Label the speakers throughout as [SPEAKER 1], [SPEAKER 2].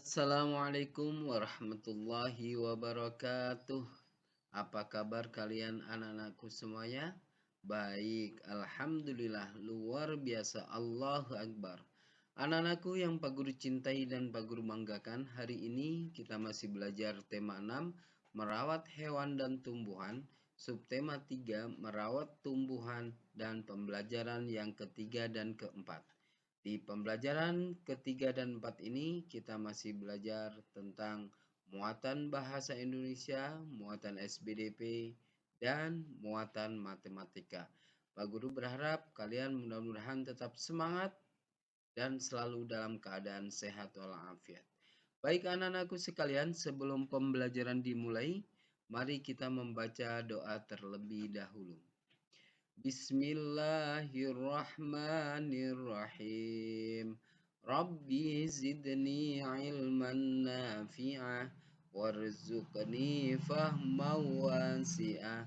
[SPEAKER 1] Assalamualaikum warahmatullahi wabarakatuh. Apa kabar kalian anak-anakku semuanya? Baik, alhamdulillah, luar biasa, Allahu Akbar. Anak-anakku yang Pak Guru cintai dan Pak Guru banggakan, hari ini kita masih belajar tema 6, merawat hewan dan tumbuhan, subtema 3, merawat tumbuhan, dan pembelajaran yang ketiga dan keempat. Di pembelajaran ketiga dan empat ini kita masih belajar tentang muatan bahasa Indonesia, muatan SBDP, dan muatan matematika. Pak Guru berharap kalian mudah-mudahan tetap semangat dan selalu dalam keadaan sehat walafiat. Baik anak-anakku sekalian, sebelum pembelajaran dimulai, mari kita membaca doa terlebih dahulu. Bismillahirrahmanirrahim. Rabbi zidni ilman nafi'ah warzuqni fahman wasi'ah.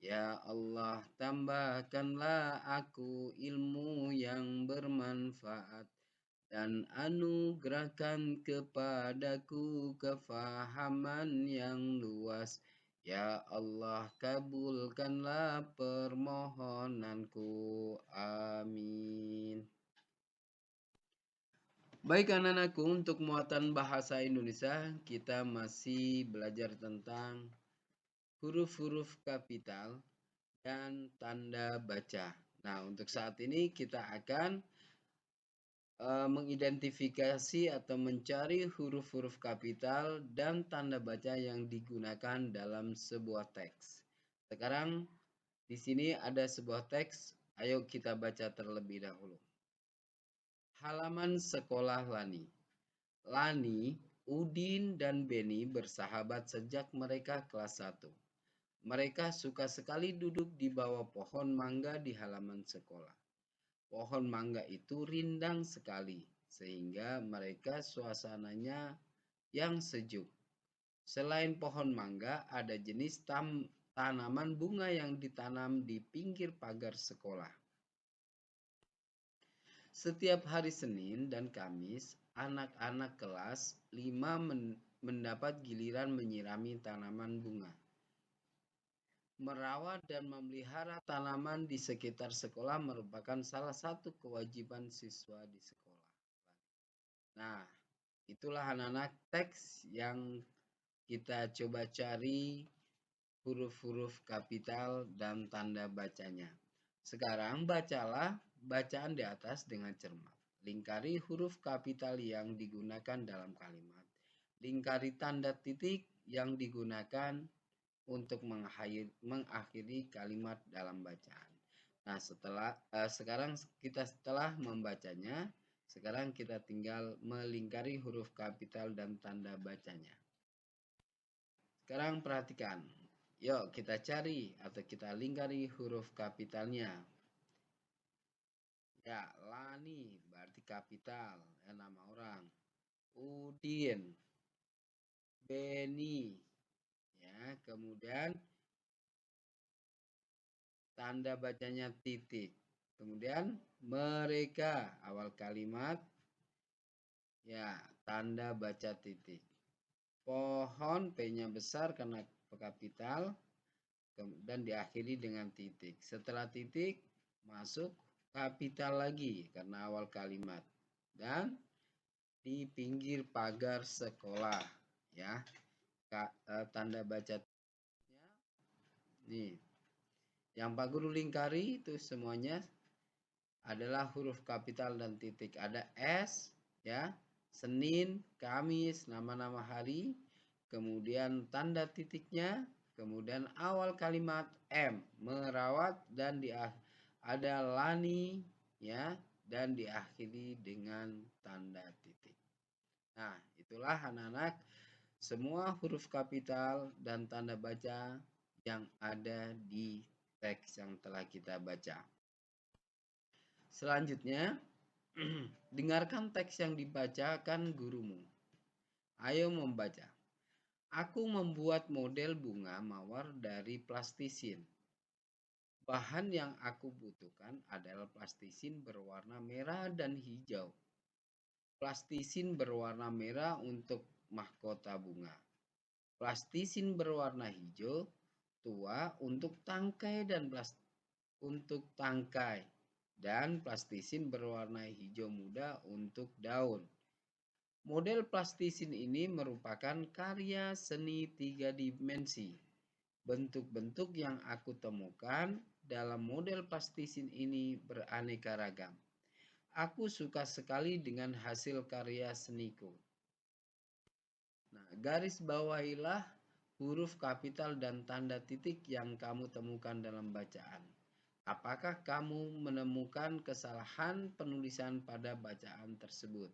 [SPEAKER 1] Ya Allah, tambahkanlah aku ilmu yang bermanfaat dan anugerahkan kepadaku kefahaman yang luas. Ya Allah, kabulkanlah permohonanku. Amin. Baik anak-anakku, untuk muatan bahasa Indonesia, kita masih belajar tentang huruf-huruf kapital dan tanda baca. Nah, untuk saat ini kita akan mengidentifikasi atau mencari huruf-huruf kapital dan tanda baca yang digunakan dalam sebuah teks. Sekarang di sini ada sebuah teks, ayo kita baca terlebih dahulu. Halaman sekolah Lani. Lani, Udin, dan Beni bersahabat sejak mereka kelas 1. Mereka suka sekali duduk di bawah pohon mangga di halaman sekolah. Pohon mangga itu rindang sekali, sehingga mereka suasananya yang sejuk. Selain pohon mangga, ada jenis tanaman bunga yang ditanam di pinggir pagar sekolah. Setiap hari Senin dan Kamis, anak-anak kelas 5 mendapat giliran menyirami tanaman bunga. Merawat dan memelihara tanaman di sekitar sekolah merupakan salah satu kewajiban siswa di sekolah. Nah, itulah anak-anak teks yang kita coba cari huruf-huruf kapital dan tanda bacanya. Sekarang bacalah bacaan di atas dengan cermat. Lingkari huruf kapital yang digunakan dalam kalimat. Lingkari tanda titik yang digunakan untuk mengakhiri kalimat dalam bacaan. Nah, setelah membacanya, sekarang kita tinggal melingkari huruf kapital dan tanda bacanya. Sekarang perhatikan. Yuk kita cari atau kita lingkari huruf kapitalnya. Ya, Lani berarti kapital, ya, nama orang. Udin, Beni, ya, kemudian tanda bacanya titik. Kemudian mereka awal kalimat, ya, tanda baca titik. Pohon P-nya besar karena kapital dan diakhiri dengan titik. Setelah titik masuk kapital lagi karena awal kalimat dan di pinggir pagar sekolah, ya. Tanda baca titiknya nih. Yang Pak Guru lingkari itu semuanya adalah huruf kapital dan titik. Ada S, ya, Senin, Kamis, nama-nama hari, kemudian tanda titiknya, kemudian awal kalimat M, merawat, dan ada Lani, ya, dan diakhiri dengan tanda titik. Nah, itulah anak-anak semua huruf kapital dan tanda baca yang ada di teks yang telah kita baca. Selanjutnya, dengarkan teks yang dibacakan gurumu. Ayo membaca. Aku membuat model bunga mawar dari plastisin. Bahan yang aku butuhkan adalah plastisin berwarna merah dan hijau. Plastisin berwarna merah untuk mahkota bunga. Plastisin berwarna hijau tua untuk tangkai dan plastisin berwarna hijau muda untuk daun. Model plastisin ini merupakan karya seni 3 dimensi. Bentuk-bentuk yang aku temukan dalam model plastisin ini beraneka ragam. Aku suka sekali dengan hasil karya seniku. Nah, garis bawahilah huruf kapital dan tanda titik yang kamu temukan dalam bacaan. Apakah kamu menemukan kesalahan penulisan pada bacaan tersebut?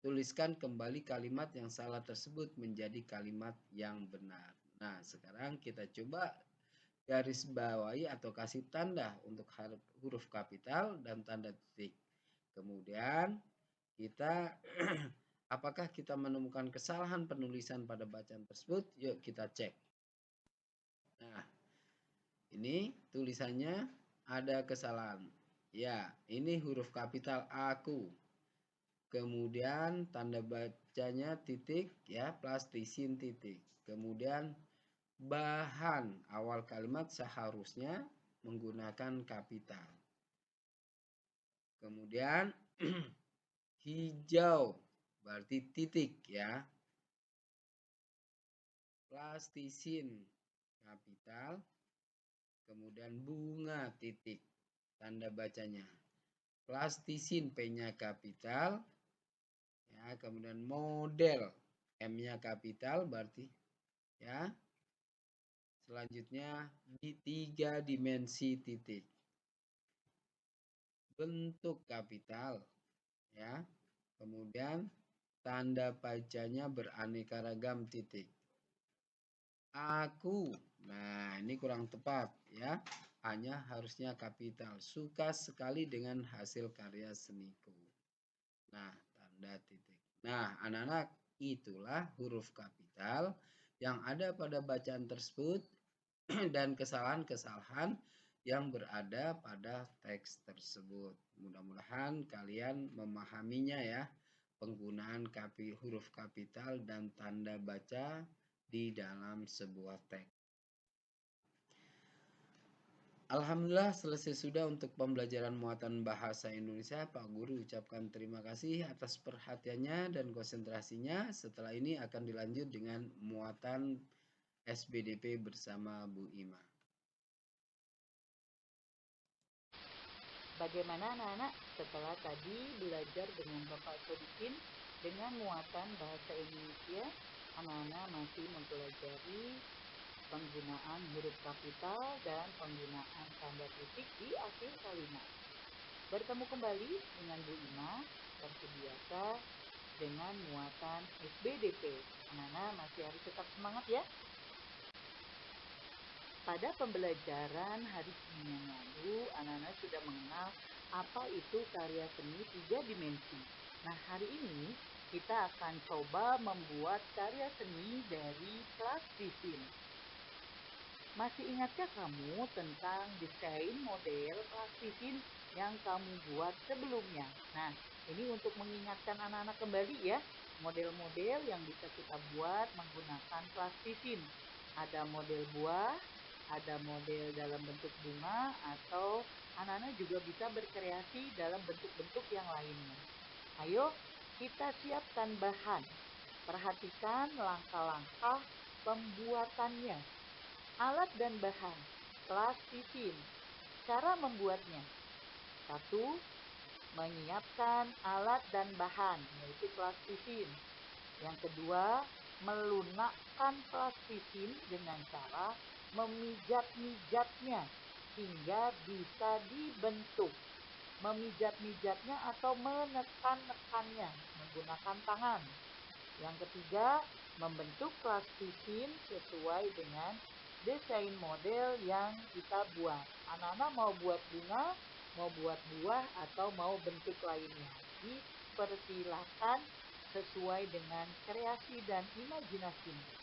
[SPEAKER 1] Tuliskan kembali kalimat yang salah tersebut menjadi kalimat yang benar. Nah, sekarang kita coba garis bawahi atau kasih tanda untuk huruf kapital dan tanda titik. Kemudian kita apakah kita menemukan kesalahan penulisan pada bacaan tersebut? Yuk kita cek. Nah, ini tulisannya ada kesalahan. Ya, ini huruf kapital aku. Kemudian tanda bacanya titik ya, plastisin titik. Kemudian bahan awal kalimat seharusnya menggunakan kapital. Kemudian hijau berarti titik ya. Plastisin kapital. Kemudian bunga titik tanda bacanya. Plastisin P-nya kapital. Ya, kemudian model M-nya kapital berarti ya. Selanjutnya di 3 dimensi titik. Bentuk kapital ya. Kemudian tanda bacanya beraneka ragam titik. Aku, nah ini kurang tepat ya. Hanya harusnya kapital. Suka sekali dengan hasil karya seniku. Nah, tanda titik. Nah, anak-anak, itulah huruf kapital yang ada pada bacaan tersebut dan kesalahan-kesalahan yang berada pada teks tersebut. Mudah-mudahan kalian memahaminya ya, penggunaan huruf kapital dan tanda baca di dalam sebuah teks. Alhamdulillah selesai sudah untuk pembelajaran muatan bahasa Indonesia. Pak Guru ucapkan terima kasih atas perhatiannya dan konsentrasinya. Setelah ini akan dilanjut dengan muatan SBDP bersama Bu Ima.
[SPEAKER 2] Bagaimana anak-anak setelah tadi belajar dengan Bapak Sodikin dengan muatan bahasa Indonesia, anak-anak masih mempelajari penggunaan huruf kapital dan penggunaan tanda titik di akhir kalimat. Bertemu kembali dengan Bu Ima seperti biasa dengan muatan SBDP. Anak-anak masih harus tetap semangat ya. Pada pembelajaran hari Senin yang lalu, anak-anak sudah mengenal apa itu karya seni 3 dimensi. Nah, hari ini kita akan coba membuat karya seni dari plastisin. Masih ingatkah kamu tentang desain model plastisin yang kamu buat sebelumnya? Nah, ini untuk mengingatkan anak-anak kembali ya, model-model yang bisa kita buat menggunakan plastisin. Ada model buah, ada model dalam bentuk bunga, atau anak-anak juga bisa berkreasi dalam bentuk-bentuk yang lainnya. Ayo kita siapkan bahan. Perhatikan langkah-langkah pembuatannya. Alat dan bahan. Plastisin. Cara membuatnya. 1. Menyiapkan alat dan bahan, yaitu plastisin. Yang kedua, melunakkan plastisin dengan cara memijat-mijatnya hingga bisa dibentuk. Memijat-mijatnya atau menekan-nekannya menggunakan tangan. Yang ketiga, membentuk plastisin sesuai dengan desain model yang kita buat. Anak-anak mau buat bunga, mau buat buah, atau mau bentuk lainnya. Dipersilakan sesuai dengan kreasi dan imajinasimu.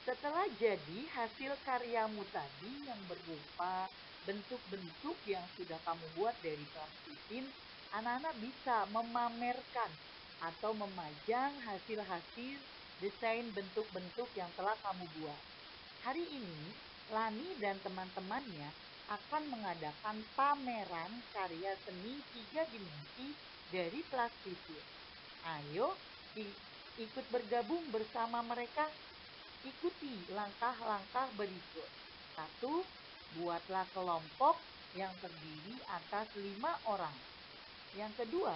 [SPEAKER 2] Setelah jadi hasil karyamu tadi yang berupa bentuk-bentuk yang sudah kamu buat dari plastisin, anak-anak bisa memamerkan atau memajang hasil-hasil desain bentuk-bentuk yang telah kamu buat. Hari ini, Lani dan teman-temannya akan mengadakan pameran karya seni 3 dimensi dari plastisir. Ayo ikut bergabung bersama mereka. Ikuti langkah-langkah berikut. 1. Buatlah kelompok yang terdiri atas 5 orang. Yang kedua,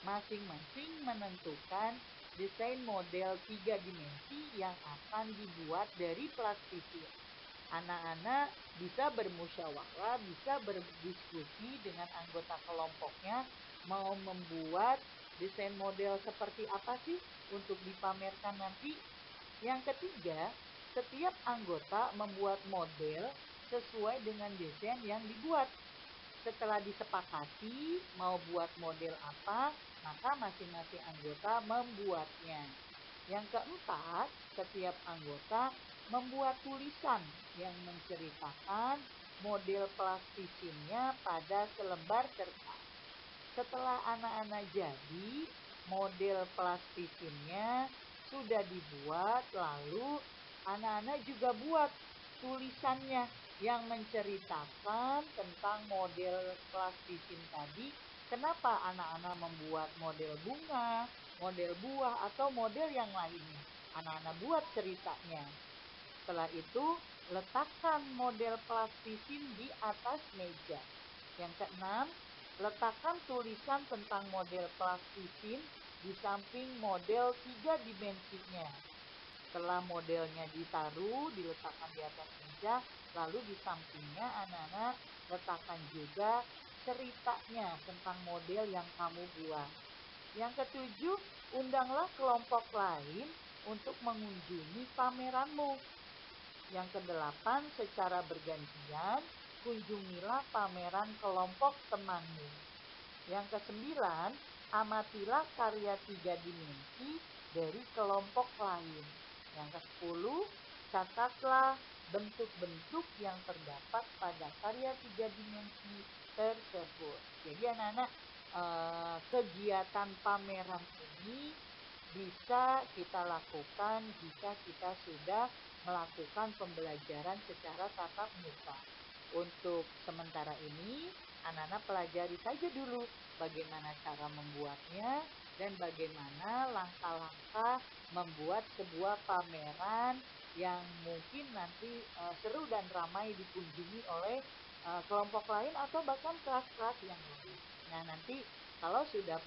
[SPEAKER 2] masing-masing menentukan desain model 3 dimensi yang akan dibuat dari plastisir. Anak-anak bisa bermusyawarah, bisa berdiskusi dengan anggota kelompoknya mau membuat desain model seperti apa sih untuk dipamerkan nanti. Yang ketiga, setiap anggota membuat model sesuai dengan desain yang dibuat. Setelah disepakati mau buat model apa, maka masing-masing anggota membuatnya. Yang keempat, setiap anggota membuat tulisan yang menceritakan model plastisinnya pada selembar kertas. Setelah anak-anak jadi, model plastisinnya sudah dibuat, lalu anak-anak juga buat tulisannya yang menceritakan tentang model plastisin tadi. Kenapa anak-anak membuat model bunga, model buah, atau model yang lainnya. Anak-anak buat ceritanya. Setelah itu, letakkan model plastisin di atas meja. Yang keenam, letakkan tulisan tentang model plastisin di samping model 3 dimensinya. Setelah modelnya ditaruh, diletakkan di atas meja, lalu di sampingnya anak-anak letakkan juga ceritanya tentang model yang kamu buat. Yang ketujuh, undanglah kelompok lain untuk mengunjungi pameranmu. Yang kedelapan, secara bergantian, kunjungilah pameran kelompok temanmu. Yang kesembilan, amatilah karya 3 dimensi dari kelompok lain. Yang ke-10, catatlah bentuk-bentuk yang terdapat pada karya 3 dimensi tersebut. Jadi anak-anak, kegiatan pameran ini bisa kita lakukan jika kita sudah melakukan pembelajaran secara tatap muka. Untuk sementara ini, anak-anak pelajari saja dulu bagaimana cara membuatnya dan bagaimana langkah-langkah membuat sebuah pameran yang mungkin nanti seru dan ramai dikunjungi oleh kelompok lain atau bahkan kelas-kelas yang lain. Nah, nanti kalau sudah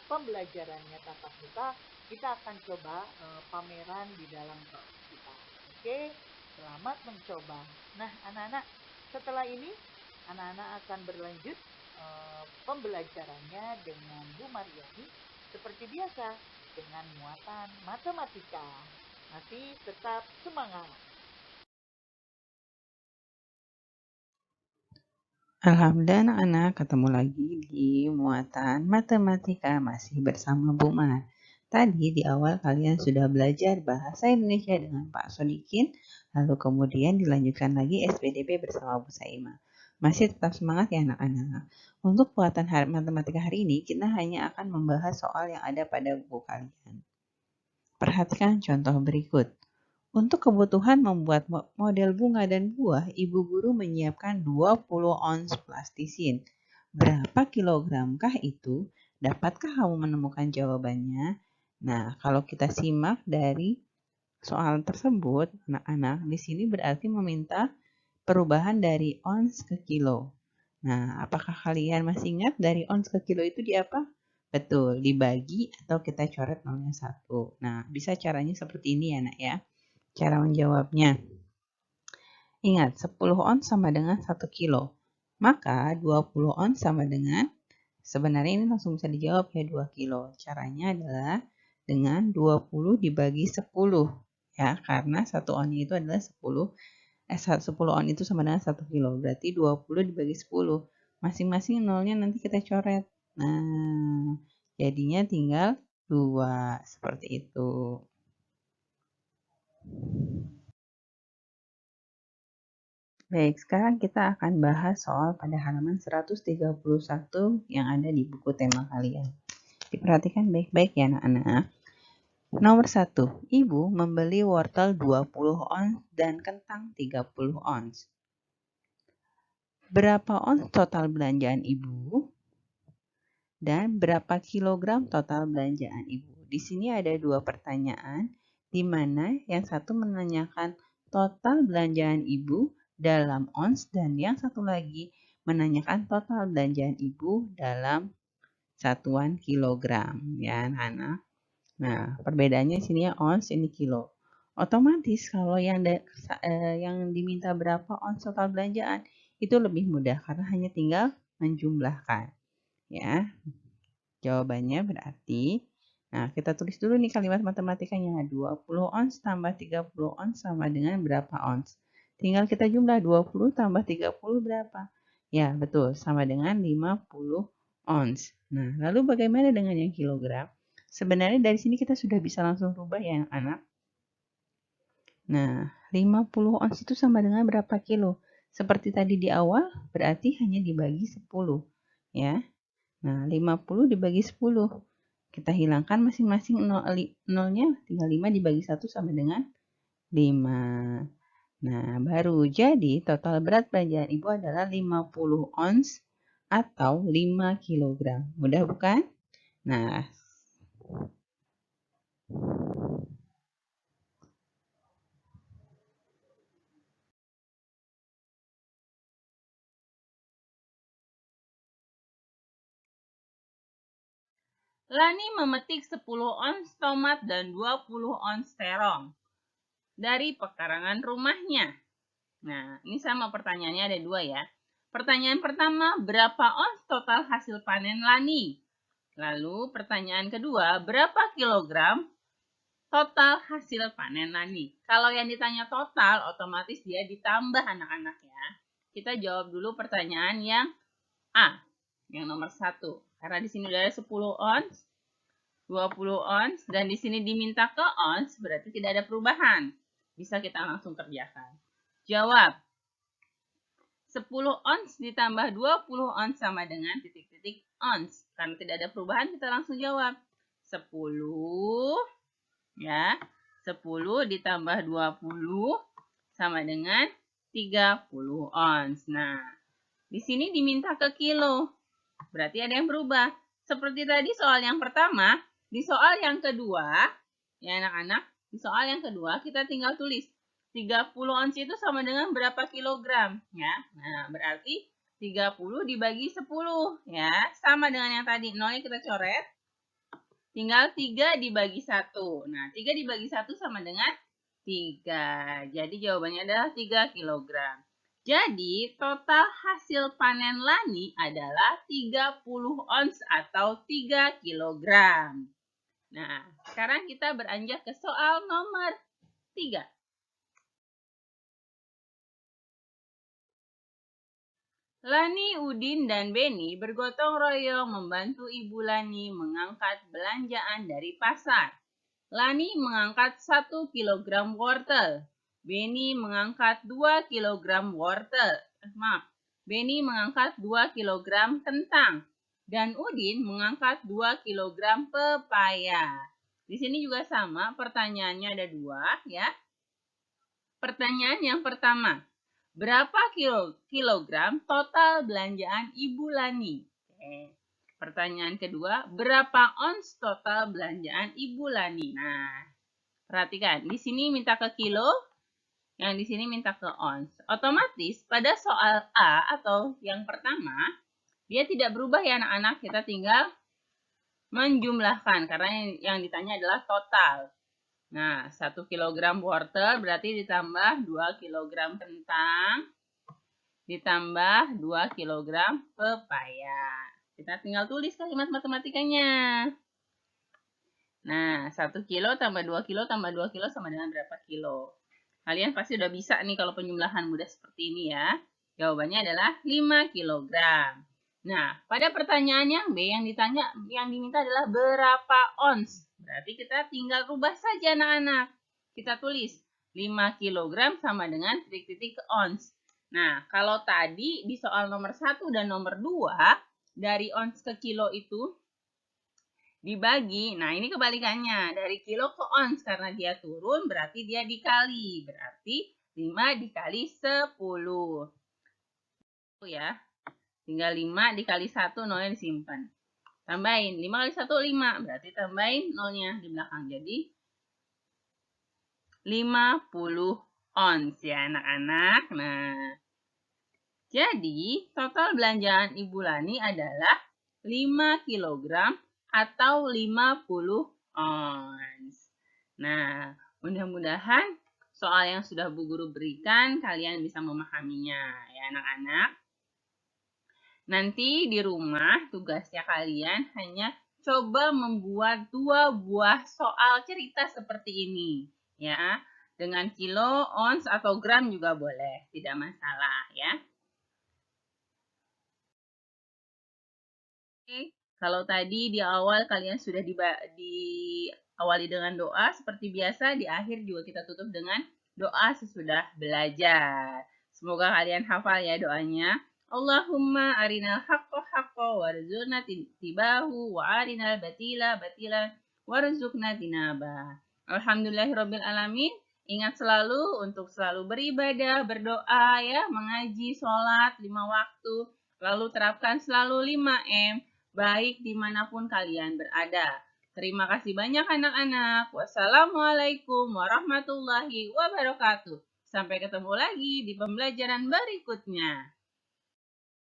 [SPEAKER 2] pembelajarannya tatap muka, kita akan coba pameran di dalam kelas kita. Oke, selamat mencoba. Nah, anak-anak, setelah ini anak-anak akan berlanjut pembelajarannya dengan Bu Mariani seperti biasa dengan muatan matematika. Masih tetap semangat.
[SPEAKER 3] Alhamdulillah anak-anak ketemu lagi di muatan matematika masih bersama Bu Mar. Tadi di awal kalian sudah belajar bahasa Indonesia dengan Pak Sodikin, lalu kemudian dilanjutkan lagi SPDP bersama Bu Saima. Masih tetap semangat ya anak-anak. Untuk muatan matematika hari ini kita hanya akan membahas soal yang ada pada buku kalian. Perhatikan contoh berikut. Untuk kebutuhan membuat model bunga dan buah, ibu guru menyiapkan 20 ons plastisin. Berapa kilogramkah itu? Dapatkah kamu menemukan jawabannya? Nah, kalau kita simak dari soal tersebut, anak-anak, di sini berarti meminta perubahan dari ons ke kilo. Nah, apakah kalian masih ingat dari ons ke kilo itu di apa? Betul, dibagi atau kita coret nolnya 1. Nah, bisa caranya seperti ini ya, Nak ya. Cara menjawabnya. Ingat, 10 ons sama dengan 1 kilo. Maka 20 ons sama dengan, sebenarnya ini langsung bisa dijawab ya, 2 kilo. Caranya adalah dengan 20 dibagi 10. Ya, karena 1 onnya itu adalah 10. 10 on itu sama dengan 1 kilo. Berarti 20 dibagi 10. Masing-masing nolnya nanti kita coret. Nah, jadinya tinggal 2. Seperti itu. Baik, sekarang kita akan bahas soal pada halaman 131 yang ada di buku tema kalian. Diperhatikan baik-baik ya anak-anak. Nomor 1, ibu membeli wortel 20 ons dan kentang 30 ons. Berapa ons total belanjaan ibu? Dan berapa kilogram total belanjaan ibu? Di sini ada dua pertanyaan, di mana yang satu menanyakan total belanjaan ibu dalam ons dan yang satu lagi menanyakan total belanjaan ibu dalam satuan kilogram ya anak-anak. Nah, perbedaannya sini ya ons, ini kilo. Otomatis kalau yang diminta berapa ons total belanjaan itu lebih mudah karena hanya tinggal menjumlahkan. Ya, jawabannya berarti, nah kita tulis dulu nih kalimat matematikanya. 20 ons tambah 30 ons sama dengan berapa ons? Tinggal kita jumlah 20 tambah 30 berapa? Ya, betul, sama dengan 50 ons. Nah, lalu bagaimana dengan yang kilogram? Sebenarnya dari sini kita sudah bisa langsung rubah ya anak. Nah, 50 ons itu sama dengan berapa kilo? Seperti tadi di awal, berarti hanya dibagi 10. Ya. Nah, 50 dibagi 10. Kita hilangkan masing-masing nolnya, tinggal 5 dibagi 1 sama dengan 5. Nah, baru jadi total berat belanjaan ibu adalah 50 ons atau 5 kg. Mudah bukan? Nah,
[SPEAKER 4] Lani memetik 10 ons tomat dan 20 ons terong dari pekarangan rumahnya. Nah, ini sama pertanyaannya ada dua ya. Pertanyaan pertama, berapa ons total hasil panen Lani? Lalu pertanyaan kedua, berapa kilogram total hasil panen Lani? Kalau yang ditanya total, otomatis dia ditambah anak-anak ya. Kita jawab dulu pertanyaan yang A, yang nomor 1. Karena di sini udah ada 10 ons, 20 ons, dan di sini diminta ke ons, berarti tidak ada perubahan. Bisa kita langsung kerjakan. Jawab. 10 ons ditambah 20 ons sama dengan titik-titik ons. Karena tidak ada perubahan, kita langsung jawab. 10, ya, 10 ditambah 20 sama dengan 30 ons. Nah, di sini diminta ke kilo. Berarti ada yang berubah. Seperti tadi soal yang pertama, di soal yang kedua, ya anak-anak, di soal yang kedua kita tinggal tulis 30 ons itu sama dengan berapa kilogram, ya. Nah, berarti 30 dibagi 10, ya. Sama dengan yang tadi, nolnya kita coret. Tinggal 3 dibagi 1. Nah, 3 dibagi 1 sama dengan 3. Jadi jawabannya adalah 3 kilogram. Jadi, total hasil panen Lani adalah 30 ons atau 3 kilogram. Nah, sekarang kita beranjak ke soal nomor 3. Lani, Udin, dan Beni bergotong royong membantu Ibu Lani mengangkat belanjaan dari pasar. Lani mengangkat 1 kg wortel. Beni mengangkat 2 kg wortel. Beni mengangkat 2 kg kentang. Dan Udin mengangkat 2 kg pepaya. Di sini juga sama, pertanyaannya ada dua ya. Pertanyaan yang pertama, berapa kilogram total belanjaan Ibu Lani? Pertanyaan kedua, berapa ons total belanjaan Ibu Lani? Nah, perhatikan, di sini minta ke kilo, yang di sini minta ke ons. Otomatis pada soal A atau yang pertama, dia tidak berubah ya anak-anak, kita tinggal menjumlahkan karena yang ditanya adalah total. Nah, 1 kg wortel berarti ditambah 2 kg kentang, ditambah 2 kg pepaya. Kita tinggal tulis kalimat matematikanya. Nah, 1 kilo tambah 2 kilo tambah 2 kilo sama dengan berapa kilo? Kalian pasti udah bisa nih kalau penjumlahan mudah seperti ini ya. Jawabannya adalah 5 kg. Nah, pada pertanyaan yang B yang diminta adalah berapa ons? Berarti kita tinggal rubah saja anak-anak. Kita tulis 5 kg sama dengan titik-titik ke ons. Nah, kalau tadi di soal nomor 1 dan nomor 2, dari ons ke kilo itu dibagi, nah ini kebalikannya, dari kilo ke ons karena dia turun berarti dia dikali, berarti 5 dikali 10. Ya, tinggal 5 dikali 1, nolnya disimpan. Tambahin, 5 kali 1, 5, berarti tambahin nolnya di belakang, jadi 50 ons ya anak-anak. Nah, jadi total belanjaan Ibu Lani adalah 5 kg atau 50 ons. Nah, mudah-mudahan soal yang sudah Bu Guru berikan kalian bisa memahaminya ya anak-anak. Nanti di rumah tugasnya kalian hanya coba membuat 2 buah soal cerita seperti ini ya. Dengan kilo, ons atau gram juga boleh, tidak masalah ya. Oke, kalau tadi di awal kalian sudah diawali dengan doa, seperti biasa di akhir juga kita tutup dengan doa sesudah belajar. Semoga kalian hafal ya doanya. Allahumma arinal haqqo haqqo warzuqna tibahu wa arinal batila batila warzuqna tinaba. Alhamdulillahirabbil alamin. Ingat selalu untuk selalu beribadah, berdoa ya, mengaji, sholat 5 waktu. Lalu terapkan selalu 5M. Baik dimanapun kalian berada. Terima kasih banyak anak-anak. Wassalamualaikum warahmatullahi wabarakatuh. Sampai ketemu lagi di pembelajaran berikutnya.